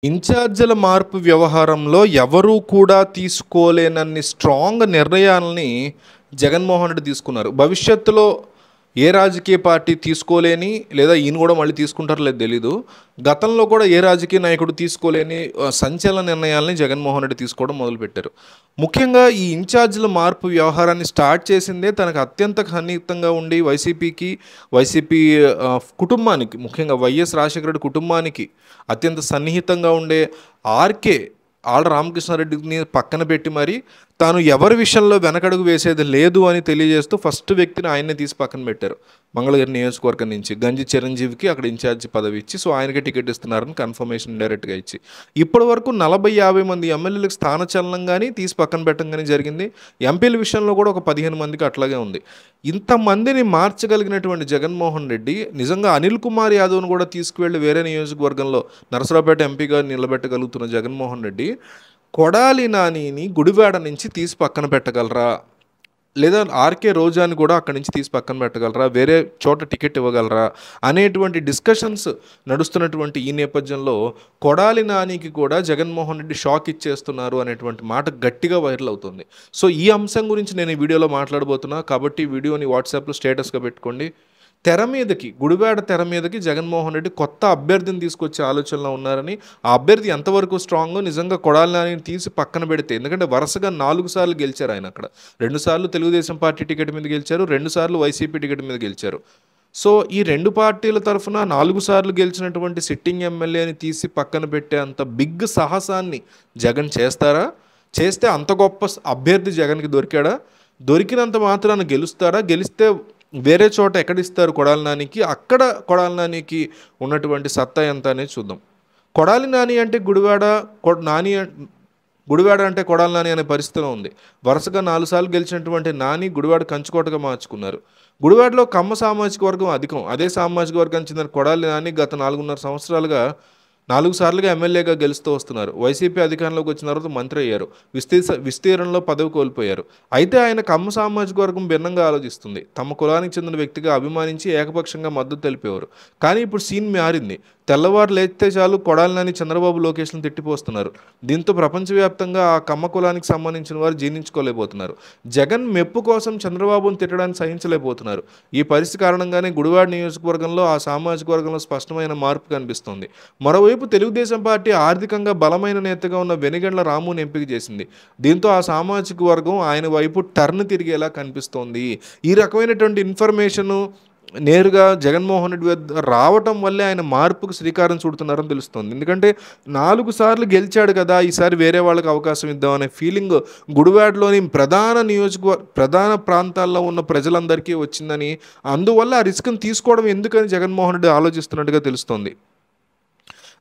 ఇన్ఛార్జీల మార్పు వ్యవహారంలో ఎవరూ కూడా తీసుకోలేనన్ని స్ట్రాంగ్ నిర్ణయాల్ని జగన్మోహన్ రెడ్డి తీసుకున్నారు. భవిష్యత్తులో ఏ రాజకీయ పార్టీ తీసుకోలేని లేదా ఈయన కూడా మళ్ళీ తీసుకుంటారో లేదో తెలీదు. గతంలో కూడా ఏ రాజకీయ నాయకుడు తీసుకోలేని సంచలన నిర్ణయాల్ని జగన్మోహన్ రెడ్డి తీసుకోవడం మొదలుపెట్టారు. ముఖ్యంగా ఈ ఇన్ఛార్జీల మార్పు వ్యవహారాన్ని స్టార్ట్ చేసిందే తనకు అత్యంత సన్నిహితంగా ఉండి వైసీపీ కుటుంబానికి, ముఖ్యంగా వైఎస్ రాజశేఖర రెడ్డి కుటుంబానికి అత్యంత సన్నిహితంగా ఉండే ఆర్కే ఆళ్ళ రామకృష్ణారెడ్డిని పక్కన పెట్టి మరి తాను ఎవరి విషయంలో వెనకడుగు వేసేది లేదు అని తెలియజేస్తూ ఫస్ట్ వ్యక్తిని ఆయన్నే తీసి పక్కన పెట్టారు. మంగళగిరి నియోజకవర్గం నుంచి గంజి చిరంజీవికి అక్కడ ఇన్ఛార్జి పదవి ఇచ్చి, సో ఆయనకే టికెట్ ఇస్తున్నారని కన్ఫర్మేషన్ ఇండైరెక్ట్గా ఇచ్చి, ఇప్పటి వరకు 40-50 మంది ఎమ్మెల్యేలకు స్థానచలనం కానీ తీసి పక్కన పెట్టడం కానీ జరిగింది. ఎంపీల విషయంలో కూడా ఒక 15 మందికి అట్లాగే ఉంది. ఇంతమందిని మార్చగలిగినటువంటి జగన్మోహన్ రెడ్డి నిజంగా అనిల్ కుమార్ యాదవ్ను కూడా తీసుకువెళ్ళి వేరే నియోజకవర్గంలో నరసరావుపేట ఎంపీగా నిలబెట్టగలుగుతున్న జగన్మోహన్ రెడ్డి కొడాలి నానిని గుడివాడ నుంచి తీసి పక్కన పెట్టగలరా, లేదా ఆర్కే రోజాని కూడా అక్కడి నుంచి తీసి పక్కన పెట్టగలరా, వేరే చోట టికెట్ ఇవ్వగలరా అనేటువంటి డిస్కషన్స్ నడుస్తున్నటువంటి ఈ నేపథ్యంలో కొడాలి నానికి కూడా జగన్మోహన్ రెడ్డి షాక్ ఇచ్చేస్తున్నారు అనేటువంటి మాట గట్టిగా వైరల్ అవుతుంది. సో ఈ అంశం గురించి నేను ఈ వీడియోలో మాట్లాడబోతున్నా కాబట్టి ఈ వీడియోని వాట్సాప్లో స్టేటస్గా పెట్టుకోండి. గుడివాడ తెర మీదకి జగన్మోహన్ రెడ్డి కొత్త అభ్యర్థిని తీసుకొచ్చే ఆలోచనలో ఉన్నారని, ఆ అభ్యర్థి ఎంతవరకు స్ట్రాంగో నిజంగా కొడాలి నానిని తీసి పక్కన పెడితే, ఎందుకంటే వరుసగా 4 సార్లు గెలిచారు ఆయన. అక్కడ 2 సార్లు తెలుగుదేశం పార్టీ టికెట్ మీద గెలిచారు, 2 సార్లు వైసీపీ టికెట్ మీద గెలిచారు. సో ఈ 2 పార్టీల తరఫున 4 సార్లు గెలిచినటువంటి సిట్టింగ్ ఎమ్మెల్యేని తీసి పక్కన పెట్టే అంత బిగ్ సాహసాన్ని జగన్ చేస్తారా? చేస్తే అంత గొప్ప అభ్యర్థి జగన్కి దొరికాడా? దొరికినంత మాత్రాన గెలుస్తారా? గెలిస్తే వేరే చోట ఎక్కడిస్తారు కొడాలి నానికి? అక్కడ కొడాలి నానికి ఉన్నటువంటి సత్తా ఎంత అనేది చూద్దాం. కొడాలి నాని అంటే గుడివాడ అంటే కొడాలి నాని అనే పరిస్థితిలో ఉంది. వరుసగా 4 సార్లు గెలిచినటువంటి నాని గుడివాడ కంచుకోటగా మార్చుకున్నారు. గుడివాడలో కమ్మ సామాజిక వర్గం అధికం. అదే సామాజిక వర్గానికి చెందిన కొడాలి నాని గత 4.5 సంవత్సరాలుగా 4 సార్లుగా ఎమ్మెల్యేగా గెలుస్తూ వస్తున్నారు. వైసీపీ అధికారంలోకి వచ్చిన తర్వాత మంత్రి అయ్యారు. విస్తీర్ణంలో పదవి కోల్పోయారు. అయితే ఆయన కమ్మ సామాజిక వర్గం భిన్నంగా ఆలోచిస్తుంది. తమ కులానికి చెందిన వ్యక్తిగా అభిమానించి ఏకపక్షంగా మద్దతు తెలిపేవారు. కానీ ఇప్పుడు సీన్ మారింది. తెల్లవారు లేస్తే చాలు కొడాలి నాని చంద్రబాబు లోకేష్ను తిట్టిపోస్తున్నారు. దీంతో ప్రపంచవ్యాప్తంగా ఆ కమ్మ కులానికి సంబంధించిన వారు జీర్ణించుకోలేకపోతున్నారు. జగన్ మెప్పు కోసం చంద్రబాబును తిట్టడానికి సహించలేకపోతున్నారు. ఈ పరిస్థితి కారణంగానే గుడివాడ నియోజకవర్గంలో ఆ సామాజిక వర్గంలో స్పష్టమైన మార్పు కనిపిస్తోంది. మరోవైపు తెలుగుదేశం పార్టీ ఆర్థికంగా బలమైన నేతగా ఉన్న వెనిగండ్ల రాముని ఎంపిక చేసింది. దీంతో ఆ సామాజిక వర్గం ఆయన వైపు టర్న్ తిరిగేలా కనిపిస్తోంది. ఈ రకమైనటువంటి ఇన్ఫర్మేషను నేరుగా జగన్మోహన్ రెడ్డి వద్ద రావటం వల్లే ఆయన మార్పుకు శ్రీకారం చుడుతున్నారని తెలుస్తోంది. ఎందుకంటే 4 సార్లు గెలిచాడు కదా, ఈసారి వేరే వాళ్ళకి అవకాశం ఇద్దామనే ఫీలింగ్ గుడివాడలోని ప్రధాన ప్రాంతాల్లో ఉన్న ప్రజలందరికీ వచ్చిందని, అందువల్ల ఆ రిస్క్ని తీసుకోవడం ఎందుకని జగన్మోహన్ రెడ్డి ఆలోచిస్తున్నట్టుగా తెలుస్తోంది.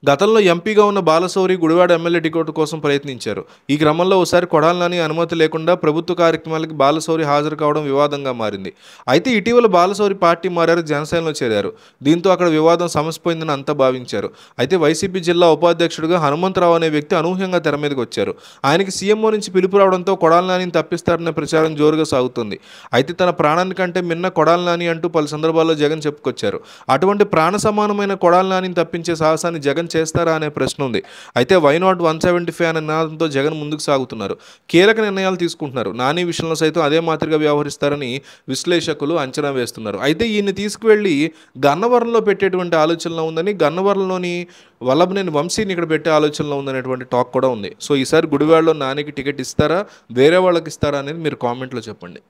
గతంలో ఎంపీగా ఉన్న బాలశౌరి గుడివాడ ఎమ్మెల్యే టికెట్ కోసం ప్రయత్నించారు. ఈ క్రమంలో ఒకసారి కొడాలి నాని అనుమతి లేకుండా ప్రభుత్వ కార్యక్రమాలకి బాలశౌరి హాజరు కావడం వివాదంగా మారింది. అయితే ఇటీవల బాలశౌరి పార్టీ మారారు, జనసేనలో చేరారు. దీంతో అక్కడ వివాదం సమసిపోయిందని అంతా భావించారు. అయితే వైసీపీ జిల్లా ఉపాధ్యక్షుడిగా హనుమంతరావు అనే వ్యక్తి అనూహ్యంగా తెర మీదకి వచ్చారు. ఆయనకి సీఎంఓ నుంచి పిలుపు రావడంతో కొడాలి నానిని తప్పిస్తారనే ప్రచారం జోరుగా సాగుతుంది. అయితే తన ప్రాణానికంటే మిన్న కొడాలి నాని అంటూ పలు సందర్భాల్లో జగన్ చెప్పుకొచ్చారు. అటువంటి ప్రాణ సమానమైన కొడాలి నానిని తప్పించే సాహసాన్ని జగన్ చేస్తారా అనే ప్రశ్న ఉంది. అయితే వై నాట్ 175 అనే నినాదంతో జగన్ ముందుకు సాగుతున్నారు. కీలక నిర్ణయాలు తీసుకుంటున్నారు. నాని విషయంలో సైతం అదే మాదిరిగా వ్యవహరిస్తారని విశ్లేషకులు అంచనా వేస్తున్నారు. అయితే ఈయన్ని తీసుకువెళ్ళి గన్నవరంలో పెట్టేటువంటి ఆలోచనలో ఉందని, గన్నవరంలోని వల్లభనేని వంశీని ఇక్కడ పెట్టే ఆలోచనలో ఉందనేటువంటి టాక్ కూడా ఉంది. సో ఈసారి గుడివాడలో నానికి టికెట్ ఇస్తారా, వేరే వాళ్ళకి ఇస్తారా అనేది మీరు కామెంట్లో చెప్పండి.